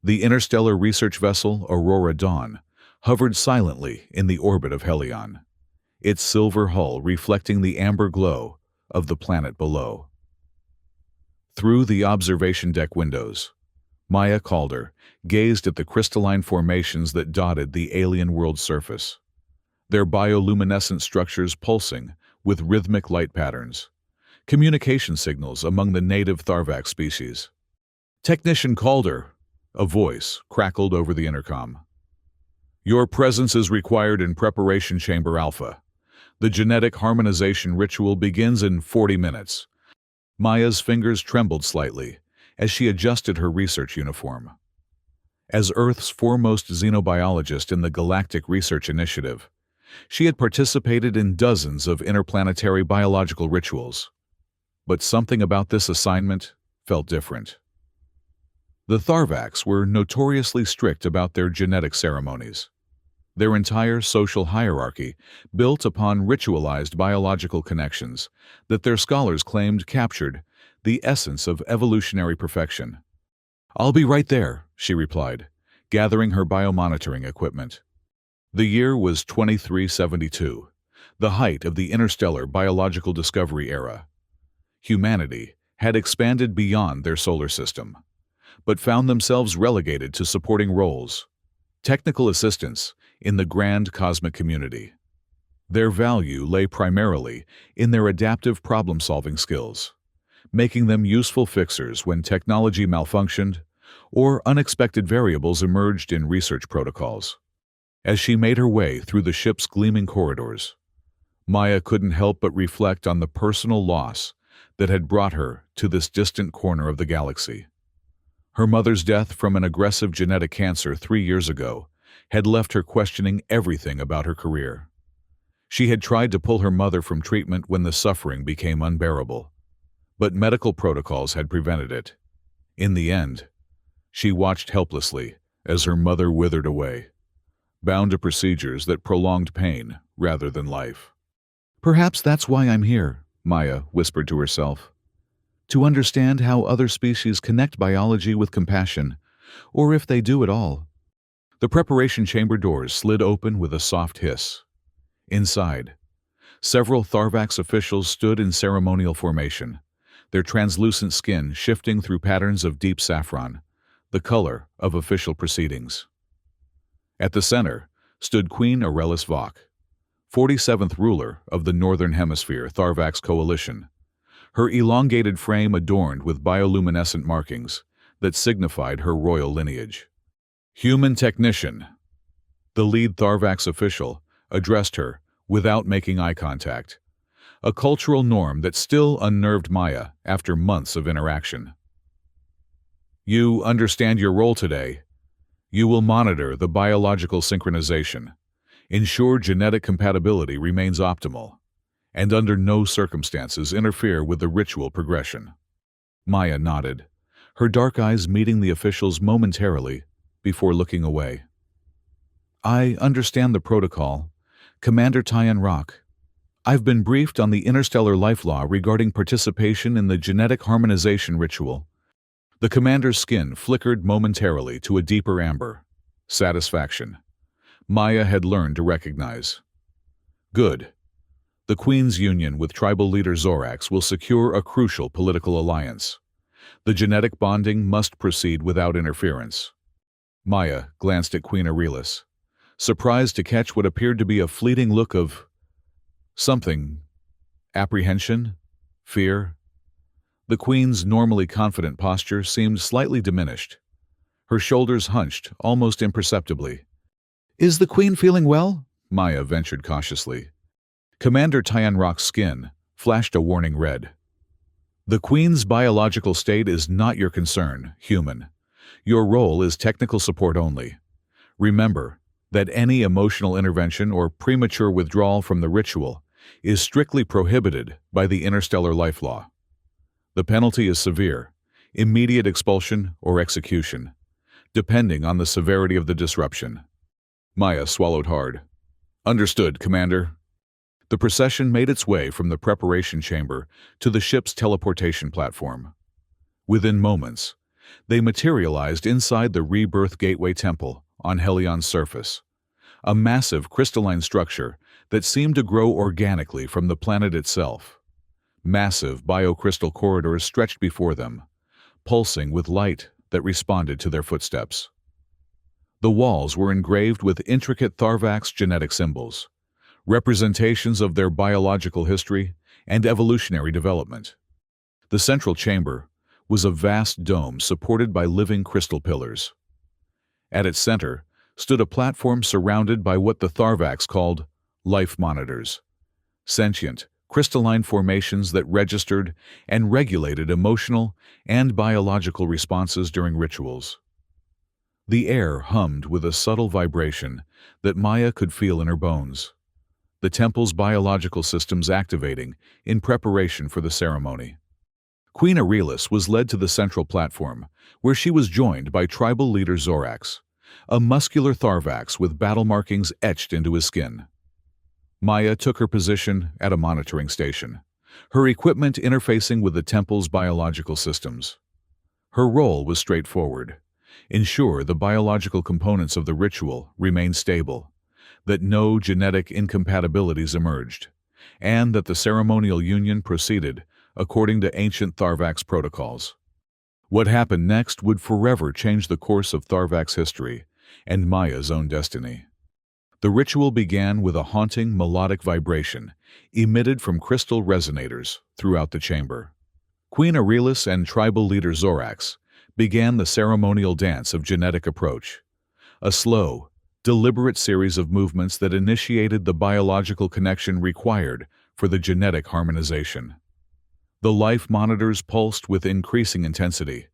The interstellar research vessel Aurora Dawn hovered silently in the orbit of Helion, its silver hull reflecting the amber glow of the planet below. Through the observation deck windows, Maya Calder gazed at the crystalline formations that dotted the alien world's surface, their bioluminescent structures pulsing with rhythmic light patterns, communication signals among the native Tharvax species. "Technician Calder," a voice crackled over the intercom. "Your presence is required in Preparation Chamber Alpha. The genetic harmonization ritual begins in 40 minutes. Maya's fingers trembled slightly as she adjusted her research uniform. As Earth's foremost xenobiologist in the Galactic Research Initiative, she had participated in dozens of interplanetary biological rituals. But something about this assignment felt different. The Tharvax were notoriously strict about their genetic ceremonies. Their entire social hierarchy built upon ritualized biological connections that their scholars claimed captured the essence of evolutionary perfection. "I'll be right there," she replied, gathering her biomonitoring equipment. The year was 2372, the height of the interstellar biological discovery era. Humanity had expanded beyond their solar system, but found themselves relegated to supporting roles, technical assistants in the grand cosmic community. Their value lay primarily in their adaptive problem-solving skills, making them useful fixers when technology malfunctioned or unexpected variables emerged in research protocols. As she made her way through the ship's gleaming corridors, Maya couldn't help but reflect on the personal loss that had brought her to this distant corner of the galaxy. Her mother's death from an aggressive genetic cancer 3 years ago had left her questioning everything about her career. She had tried to pull her mother from treatment when the suffering became unbearable, but medical protocols had prevented it. In the end, she watched helplessly as her mother withered away, bound to procedures that prolonged pain rather than life. "Perhaps that's why I'm here," Maya whispered to herself. "To understand how other species connect biology with compassion, or if they do at all." The preparation chamber doors slid open with a soft hiss. Inside, several Tharvax officials stood in ceremonial formation, their translucent skin shifting through patterns of deep saffron, the color of official proceedings. At the center stood Queen Aurelis Vok, 47th ruler of the Northern Hemisphere Tharvax Coalition, her elongated frame adorned with bioluminescent markings that signified her royal lineage. "Human technician," the lead Tharvax official addressed her without making eye contact, a cultural norm that still unnerved Maya after months of interaction. "You understand your role today. You will monitor the biological synchronization, ensure genetic compatibility remains optimal, and under no circumstances interfere with the ritual progression." Maya nodded, her dark eyes meeting the official's momentarily before looking away. "I understand the protocol, Commander Tyan Rock. I've been briefed on the interstellar life law regarding participation in the genetic harmonization ritual." The commander's skin flickered momentarily to a deeper amber. Satisfaction. Maya had learned to recognize. "Good. The Queen's union with tribal leader Zorax will secure a crucial political alliance. The genetic bonding must proceed without interference." Maya glanced at Queen Aurelis, surprised to catch what appeared to be a fleeting look of something. Apprehension? Fear? The Queen's normally confident posture seemed slightly diminished. Her shoulders hunched almost imperceptibly. "Is the Queen feeling well?" Maya ventured cautiously. Commander Tyan Rock's skin flashed a warning red. "The Queen's biological state is not your concern, human. Your role is technical support only. Remember that any emotional intervention or premature withdrawal from the ritual is strictly prohibited by the interstellar life law. The penalty is severe, immediate expulsion or execution, depending on the severity of the disruption." Maya swallowed hard. "Understood, Commander." The procession made its way from the preparation chamber to the ship's teleportation platform. Within moments, They materialized inside the Rebirth Gateway Temple on Helion's surface, a massive crystalline structure that seemed to grow organically from the planet itself. Massive biocrystal corridors stretched before them, pulsing with light that responded to their footsteps. The walls were engraved with intricate Tharvax genetic symbols, representations of their biological history and evolutionary development. The central chamber was a vast dome supported by living crystal pillars. At its center stood a platform surrounded by what the Tharvax called life monitors, sentient, crystalline formations that registered and regulated emotional and biological responses during rituals. The air hummed with a subtle vibration that Maya could feel in her bones, the temple's biological systems activating in preparation for the ceremony. Queen Aurelius was led to the central platform, where she was joined by tribal leader Zorax, a muscular Tharvax with battle markings etched into his skin. Maya took her position at a monitoring station, her equipment interfacing with the temple's biological systems. Her role was straightforward: ensure the biological components of the ritual remained stable, that no genetic incompatibilities emerged, and that the ceremonial union proceeded according to ancient Tharvax protocols. What happened next would forever change the course of Tharvax history and Maya's own destiny. The ritual began with a haunting melodic vibration emitted from crystal resonators throughout the chamber. Queen Aurelius and tribal leader Zorax began the ceremonial dance of genetic approach, a slow, deliberate series of movements that initiated the biological connection required for the genetic harmonization. The life monitors pulsed with increasing intensity,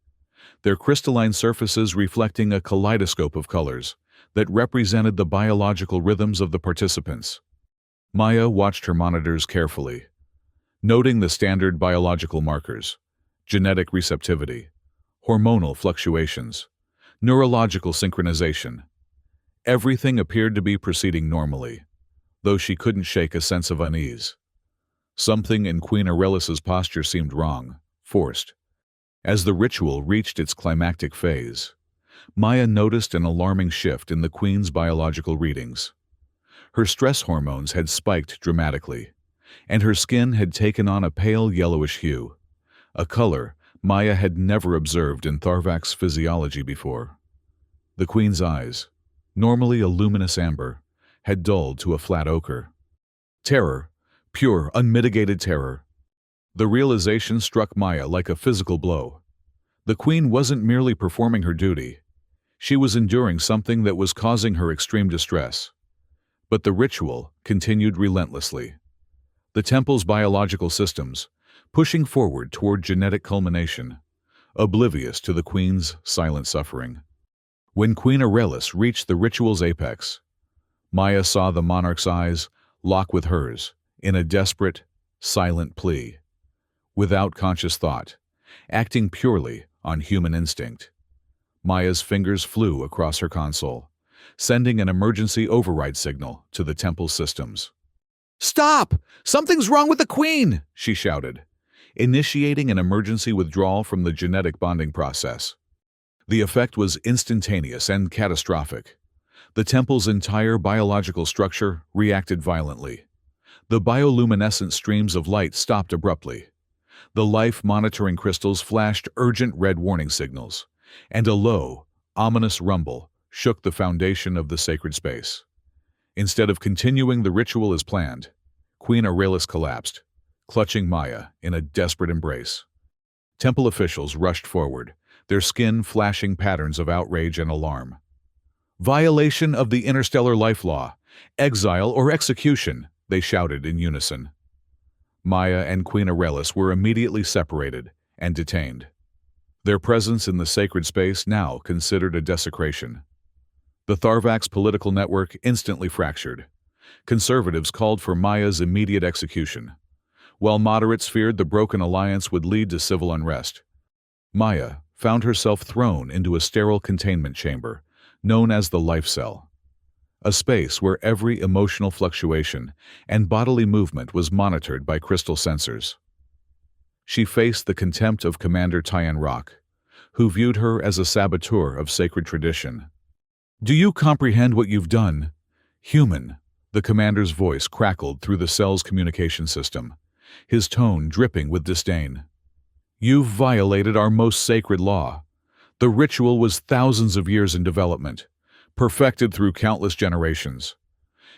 their crystalline surfaces reflecting a kaleidoscope of colors that represented the biological rhythms of the participants. Maya watched her monitors carefully, noting the standard biological markers: genetic receptivity, hormonal fluctuations, neurological synchronization. Everything appeared to be proceeding normally, though she couldn't shake a sense of unease. Something in Queen Aurelius's posture seemed wrong, forced. As the ritual reached its climactic phase, Maya noticed an alarming shift in the Queen's biological readings. Her stress hormones had spiked dramatically, and her skin had taken on a pale yellowish hue, a color Maya had never observed in Tharvax physiology before. The Queen's eyes, normally a luminous amber, had dulled to a flat ochre. Terror, pure, unmitigated terror. The realization struck Maya like a physical blow. The Queen wasn't merely performing her duty. She was enduring something that was causing her extreme distress. But the ritual continued relentlessly. The temple's biological systems, pushing forward toward genetic culmination, oblivious to the Queen's silent suffering. When Queen Aurelius reached the ritual's apex, Maya saw the monarch's eyes lock with hers in a desperate, silent plea. Without conscious thought, acting purely on human instinct, Maya's fingers flew across her console, sending an emergency override signal to the temple's systems. "Stop! Something's wrong with the Queen!" she shouted, initiating an emergency withdrawal from the genetic bonding process. The effect was instantaneous and catastrophic. The temple's entire biological structure reacted violently. The bioluminescent streams of light stopped abruptly. The life monitoring crystals flashed urgent red warning signals, and a low, ominous rumble shook the foundation of the sacred space. Instead of continuing the ritual as planned, Queen Aurelius collapsed, clutching Maya in a desperate embrace. Temple officials rushed forward, their skin flashing patterns of outrage and alarm. "Violation of the interstellar life law! Exile or execution!" they shouted in unison. Maya and Queen Aurelius were immediately separated and detained, their presence in the sacred space now considered a desecration. The Tharvax political network instantly fractured. Conservatives called for Maya's immediate execution, while moderates feared the broken alliance would lead to civil unrest. Maya found herself thrown into a sterile containment chamber known as the life cell, a space where every emotional fluctuation and bodily movement was monitored by crystal sensors. She faced the contempt of Commander Tyan Rock, who viewed her as a saboteur of sacred tradition. "Do you comprehend what you've done? Human," the commander's voice crackled through the cell's communication system, his tone dripping with disdain. "You've violated our most sacred law. The ritual was thousands of years in development, perfected through countless generations.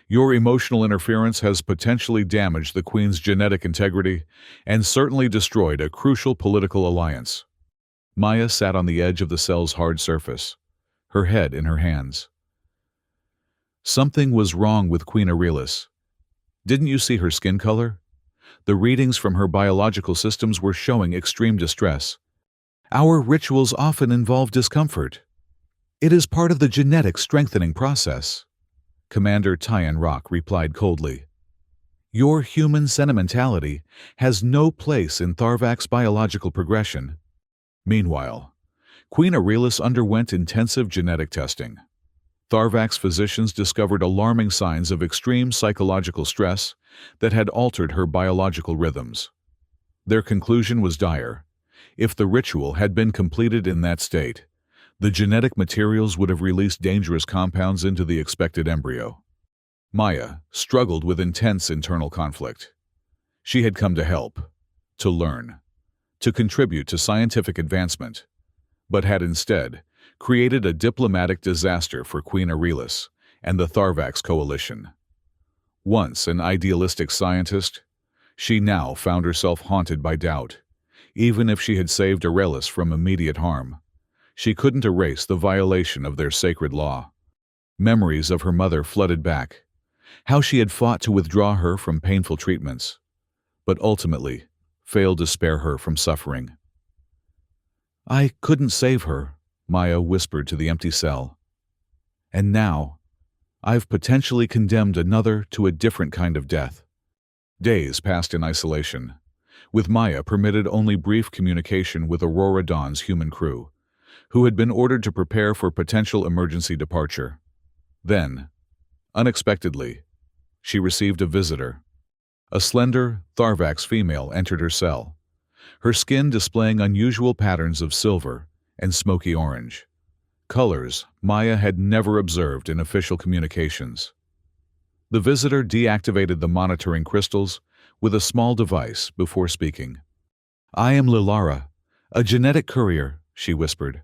Your emotional interference has potentially damaged the Queen's genetic integrity and certainly destroyed a crucial political alliance." Maya sat on the edge of the cell's hard surface, her head in her hands. Something was wrong with Queen Aurelius. Didn't you see her skin color? The readings from her biological systems were showing extreme distress. Our rituals often involve discomfort. It is part of the genetic strengthening process. Commander Tyan Rock replied coldly. Your human sentimentality has no place in Tharvak's biological progression. Meanwhile, Queen Aurelius underwent intensive genetic testing. Tharvak's physicians discovered alarming signs of extreme psychological stress that had altered her biological rhythms. Their conclusion was dire. If the ritual had been completed in that state, the genetic materials would have released dangerous compounds into the expected embryo. Maya struggled with intense internal conflict. She had come to help, to learn, to contribute to scientific advancement, but had instead created a diplomatic disaster for Queen Aurelius and the Tharvak's coalition. Once an idealistic scientist, she now found herself haunted by doubt. Even if she had saved Aurelius from immediate harm, she couldn't erase the violation of their sacred law. Memories of her mother flooded back, how she had fought to withdraw her from painful treatments, but ultimately failed to spare her from suffering. I couldn't save her, Maya whispered to the empty cell. And now, I've potentially condemned another to a different kind of death. Days passed in isolation, with Maya permitted only brief communication with Aurora Dawn's human crew, who had been ordered to prepare for potential emergency departure. Then, unexpectedly, she received a visitor. A slender, Tharvak's female entered her cell, her skin displaying unusual patterns of silver and smoky orange, colors Maya had never observed in official communications. The visitor deactivated the monitoring crystals with a small device before speaking. I am Lilara, a genetic courier, she whispered.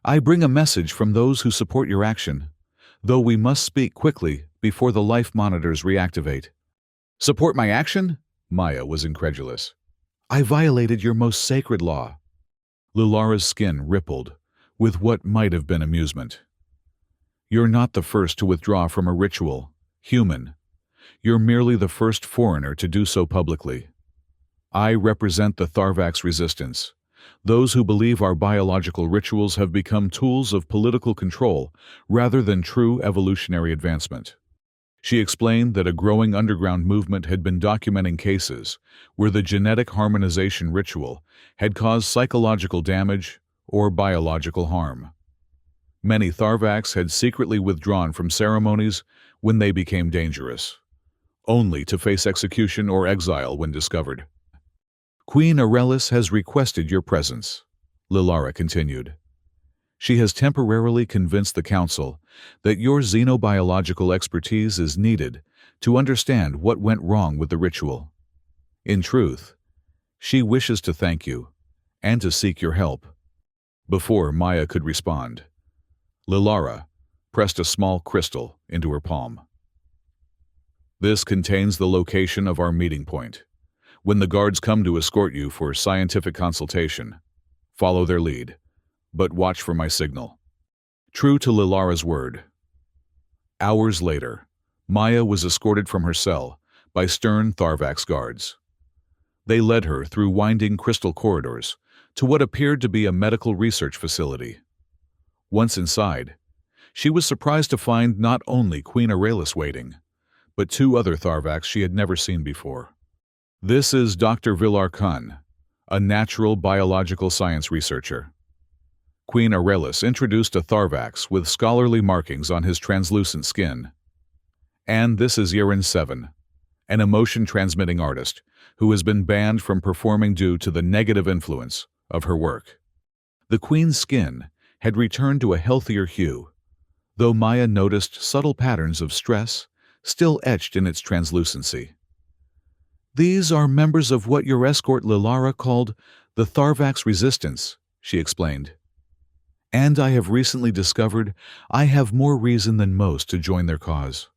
I bring a message from those who support your action, though we must speak quickly before the life monitors reactivate. Support my action? Maya was incredulous. I violated your most sacred law. Lilara's skin rippled with what might have been amusement. You're not the first to withdraw from a ritual, human. You're merely the first foreigner to do so publicly. I represent the Tharvak's resistance, those who believe our biological rituals have become tools of political control rather than true evolutionary advancement. She explained that a growing underground movement had been documenting cases where the genetic harmonization ritual had caused psychological damage or biological harm. Many Tharvaks had secretly withdrawn from ceremonies when they became dangerous, only to face execution or exile when discovered. Queen Aurelius has requested your presence, Lilara continued. She has temporarily convinced the Council that your xenobiological expertise is needed to understand what went wrong with the ritual. In truth, she wishes to thank you and to seek your help. Before Maya could respond, Lilara pressed a small crystal into her palm. This contains the location of our meeting point. When the guards come to escort you for scientific consultation, follow their lead, but watch for my signal. True to Lilara's word. Hours later, Maya was escorted from her cell by stern Tharvak's guards. They led her through winding crystal corridors to what appeared to be a medical research facility. Once inside, she was surprised to find not only Queen Aurelius waiting, but two other Tharvaks she had never seen before. This is Dr. Vilar Khan, a natural biological science researcher. Queen Aurelius introduced a Tharvaks with scholarly markings on his translucent skin. And this is Yeren 7, an emotion-transmitting artist who has been banned from performing due to the negative influence of her work. The queen's skin had returned to a healthier hue, though Maya noticed subtle patterns of stress still etched in its translucency. "These are members of what your escort Lilara called the Tharvax resistance," she explained. "And I have recently discovered I have more reason than most to join their cause."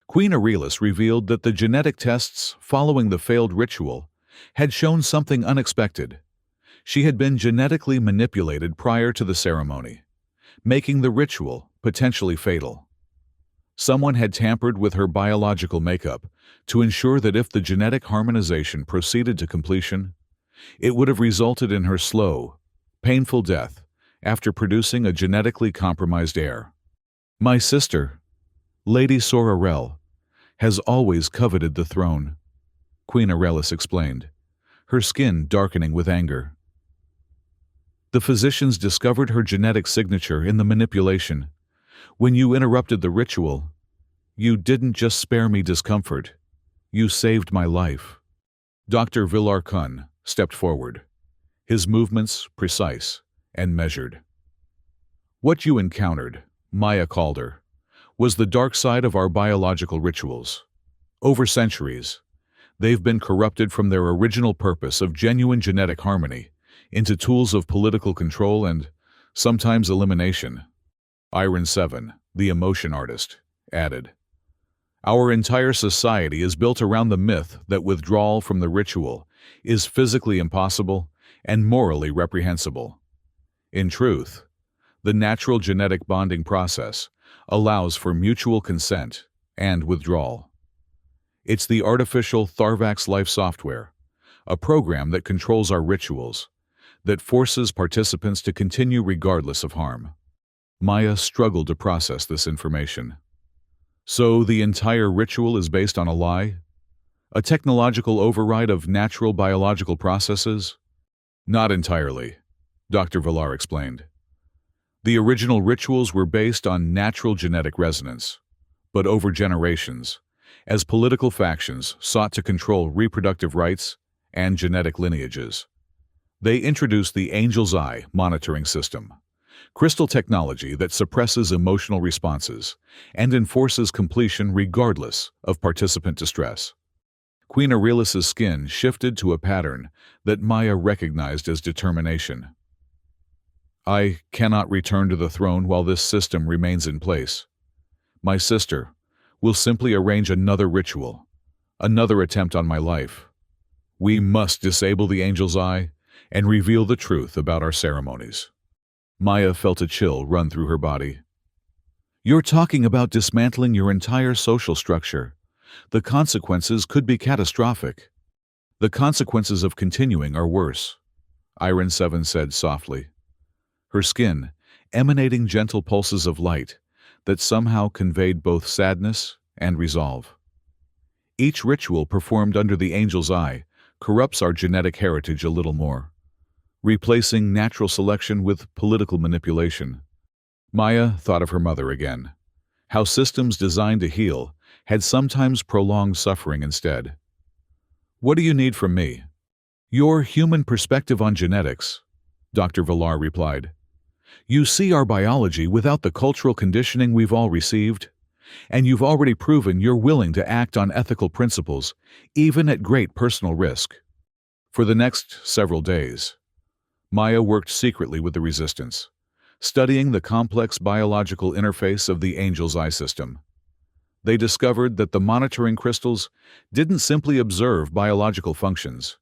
Queen Aurelius revealed that the genetic tests following the failed ritual had shown something unexpected. She had been genetically manipulated prior to the ceremony, making the ritual potentially fatal. Someone had tampered with her biological makeup to ensure that if the genetic harmonization proceeded to completion, it would have resulted in her slow, painful death after producing a genetically compromised heir. "My sister, Lady Sorarel, has always coveted the throne," Queen Aurelius explained, her skin darkening with anger. "The physicians discovered her genetic signature in the manipulation. When you interrupted the ritual, you didn't just spare me discomfort, you saved my life." Dr. Villar Kun stepped forward, his movements precise and measured. "What you encountered," Maya called her, "was the dark side of our biological rituals. Over centuries, they've been corrupted from their original purpose of genuine genetic harmony into tools of political control and, sometimes, elimination." Iron 7, the emotion artist, added, "Our entire society is built around the myth that withdrawal from the ritual is physically impossible and morally reprehensible. In truth, the natural genetic bonding process allows for mutual consent and withdrawal. It's the artificial Tharvax life software, a program that controls our rituals, that forces participants to continue regardless of harm." Maya struggled to process this information. "So the entire ritual is based on a lie? A technological override of natural biological processes?" "Not entirely," Dr. Villar explained. "The original rituals were based on natural genetic resonance, but over generations, as political factions sought to control reproductive rights and genetic lineages, they introduced the Angel's Eye monitoring system, crystal technology that suppresses emotional responses and enforces completion regardless of participant distress." Queen Aurelius's skin shifted to a pattern that Maya recognized as determination. "I cannot return to the throne while this system remains in place. My sister will simply arrange another ritual, another attempt on my life. We must disable the Angel's Eye and reveal the truth about our ceremonies." Maya felt a chill run through her body. "You're talking about dismantling your entire social structure. The consequences could be catastrophic." "The consequences of continuing are worse," Iron 7 said softly, her skin emanating gentle pulses of light that somehow conveyed both sadness and resolve. "Each ritual performed under the Angel's Eye corrupts our genetic heritage a little more, replacing natural selection with political manipulation." Maya thought of her mother again, how systems designed to heal had sometimes prolonged suffering instead. "What do you need from me?" "Your human perspective on genetics," Dr. Villar replied. "You see our biology without the cultural conditioning we've all received, and you've already proven you're willing to act on ethical principles, even at great personal risk." For the next several days, Maya worked secretly with the resistance, studying the complex biological interface of the Angel's Eye system. They discovered that the monitoring crystals didn't simply observe biological functions.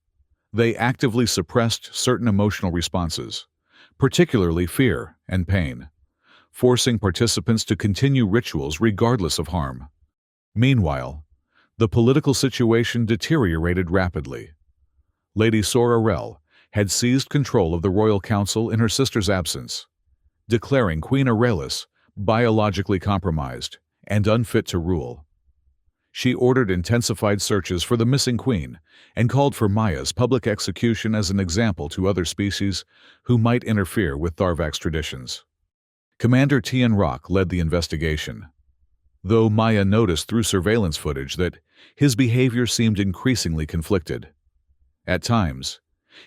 They actively suppressed certain emotional responses, particularly fear and pain, forcing participants to continue rituals regardless of harm. Meanwhile, the political situation deteriorated rapidly. Lady Sorarel had seized control of the royal council in her sister's absence, declaring Queen Aurelius biologically compromised and unfit to rule. She ordered intensified searches for the missing queen and called for Maya's public execution as an example to other species who might interfere with Tharvax traditions. Commander Tian Rock led the investigation, though Maya noticed through surveillance footage that his behavior seemed increasingly conflicted. At times,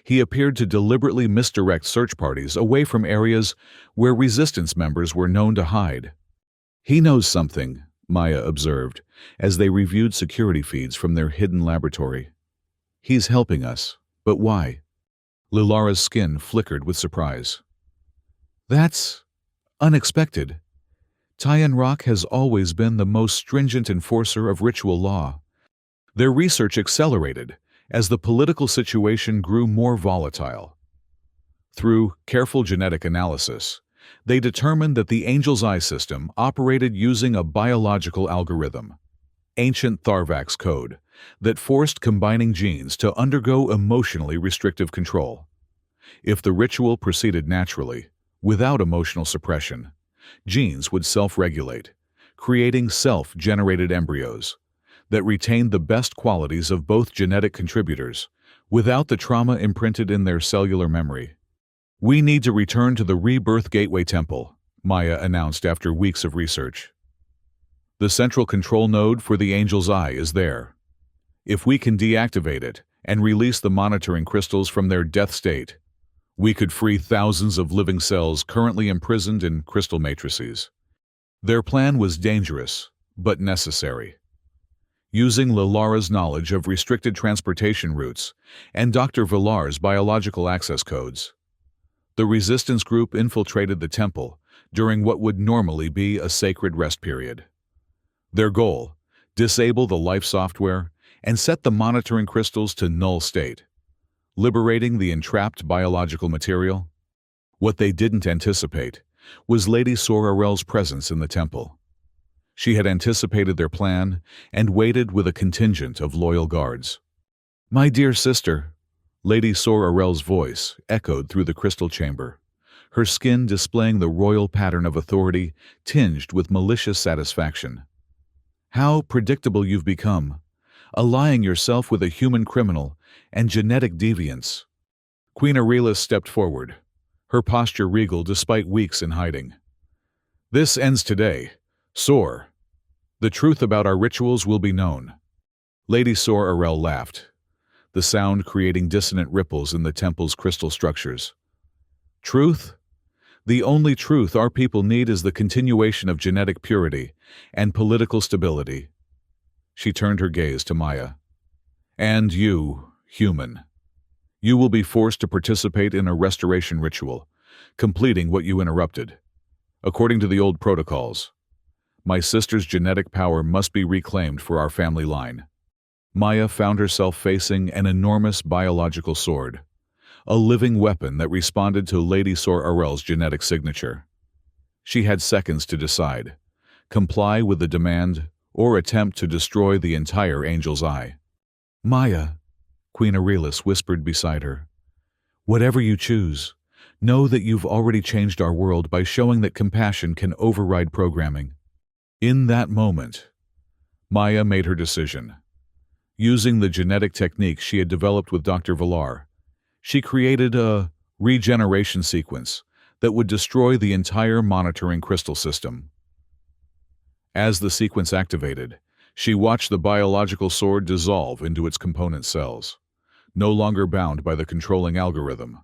He appeared to deliberately misdirect search parties away from areas where resistance members were known to hide. He knows something, Maya observed, as they reviewed security feeds from their hidden laboratory. He's helping us, but why? Lilara's skin flickered with surprise. That's unexpected. Tian Rock has always been the most stringent enforcer of ritual law. Their research accelerated as the political situation grew more volatile. Through careful genetic analysis, they determined that the Angel's Eye system operated using a biological algorithm, ancient Tharvax code, that forced combining genes to undergo emotionally restrictive control. If the ritual proceeded naturally, without emotional suppression, genes would self-regulate, creating self-generated embryos that retained the best qualities of both genetic contributors without the trauma imprinted in their cellular memory. We need to return to the Rebirth Gateway Temple, Maya announced after weeks of research. The central control node for the Angel's Eye is there. If we can deactivate it and release the monitoring crystals from their death state, we could free thousands of living cells currently imprisoned in crystal matrices. Their plan was dangerous, but necessary. Using Lilara's knowledge of restricted transportation routes and Dr. Villar's biological access codes, the resistance group infiltrated the temple during what would normally be a sacred rest period. Their goal: disable the life software and set the monitoring crystals to null state, liberating the entrapped biological material. What they didn't anticipate was Lady Sorarel's presence in the temple. She had anticipated their plan and waited with a contingent of loyal guards. "My dear sister," Lady Sorarel's voice echoed through the crystal chamber, her skin displaying the royal pattern of authority tinged with malicious satisfaction. "How predictable you've become, allying yourself with a human criminal and genetic deviance." Queen Aurelius stepped forward, her posture regal despite weeks in hiding. "This ends today, Sor. The truth about our rituals will be known." Lady Sorarel laughed, the sound creating dissonant ripples in the temple's crystal structures. "Truth? The only truth our people need is the continuation of genetic purity and political stability." She turned her gaze to Maya. "And you, human. You will be forced to participate in a restoration ritual, completing what you interrupted. According to the old protocols, my sister's genetic power must be reclaimed for our family line." Maya found herself facing an enormous biological sword, a living weapon that responded to Lady Sorarel's genetic signature. She had seconds to decide: comply with the demand or attempt to destroy the entire Angel's Eye. "Maya," Queen Aurelius whispered beside her, "whatever you choose, know that you've already changed our world by showing that compassion can override programming." In that moment, Maya made her decision. Using the genetic technique she had developed with Dr. Villar, she created a regeneration sequence that would destroy the entire monitoring crystal system. As the sequence activated, she watched the biological sword dissolve into its component cells, no longer bound by the controlling algorithm.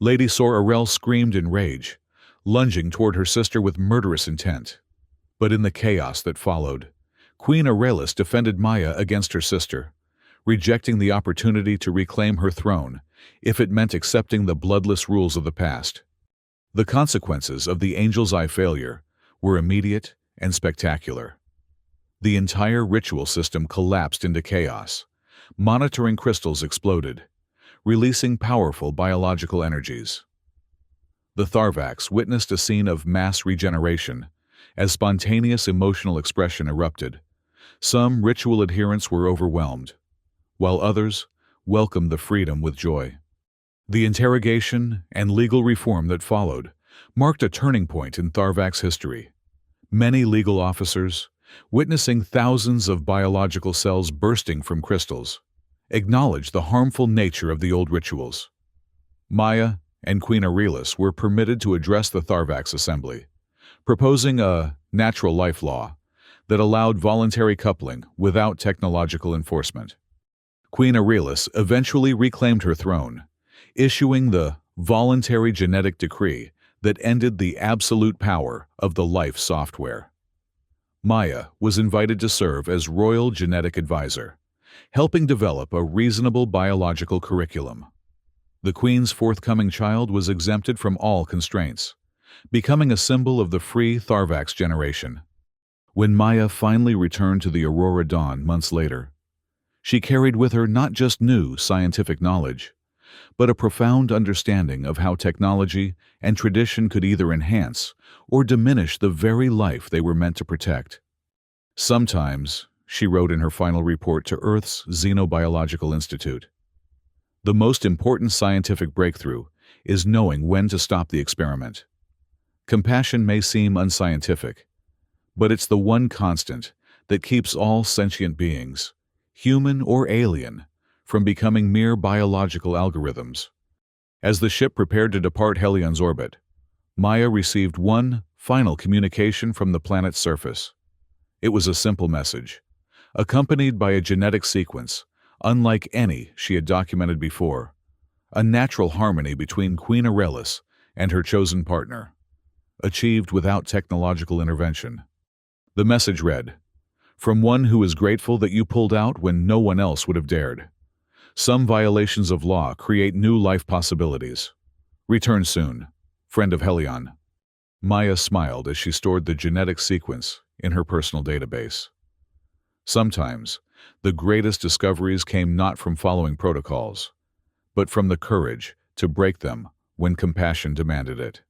Lady Sorarel screamed in rage, lunging toward her sister with murderous intent. But in the chaos that followed, Queen Aurelius defended Maya against her sister, rejecting the opportunity to reclaim her throne if it meant accepting the bloodless rules of the past. The consequences of the Angel's Eye failure were immediate and spectacular. The entire ritual system collapsed into chaos. Monitoring crystals exploded, releasing powerful biological energies. The Tharvax witnessed a scene of mass regeneration as spontaneous emotional expression erupted. Some ritual adherents were overwhelmed, while others welcomed the freedom with joy. The interrogation and legal reform that followed marked a turning point in Tharvax history. Many legal officers, witnessing thousands of biological cells bursting from crystals, acknowledged the harmful nature of the old rituals. Maya and Queen Aurelius were permitted to address the Tharvax assembly, proposing a natural life law that allowed voluntary coupling without technological enforcement. Queen Aurelius eventually reclaimed her throne, issuing the voluntary genetic decree that ended the absolute power of the life software. Maya was invited to serve as royal genetic advisor, helping develop a reasonable biological curriculum. The Queen's forthcoming child was exempted from all constraints, becoming a symbol of the free Tharvax generation. When Maya finally returned to the Aurora Dawn months later, she carried with her not just new scientific knowledge, but a profound understanding of how technology and tradition could either enhance or diminish the very life they were meant to protect. Sometimes, she wrote in her final report to Earth's Xenobiological Institute, the most important scientific breakthrough is knowing when to stop the experiment. Compassion may seem unscientific, but it's the one constant that keeps all sentient beings, human or alien, from becoming mere biological algorithms. As the ship prepared to depart Helion's orbit, Maya received one final communication from the planet's surface. It was a simple message, accompanied by a genetic sequence unlike any she had documented before, a natural harmony between Queen Aurelius and her chosen partner, achieved without technological intervention. The message read, "From one who is grateful that you pulled out when no one else would have dared. Some violations of law create new life possibilities. Return soon, friend of Helion." Maya smiled as she stored the genetic sequence in her personal database. Sometimes, the greatest discoveries came not from following protocols, but from the courage to break them when compassion demanded it.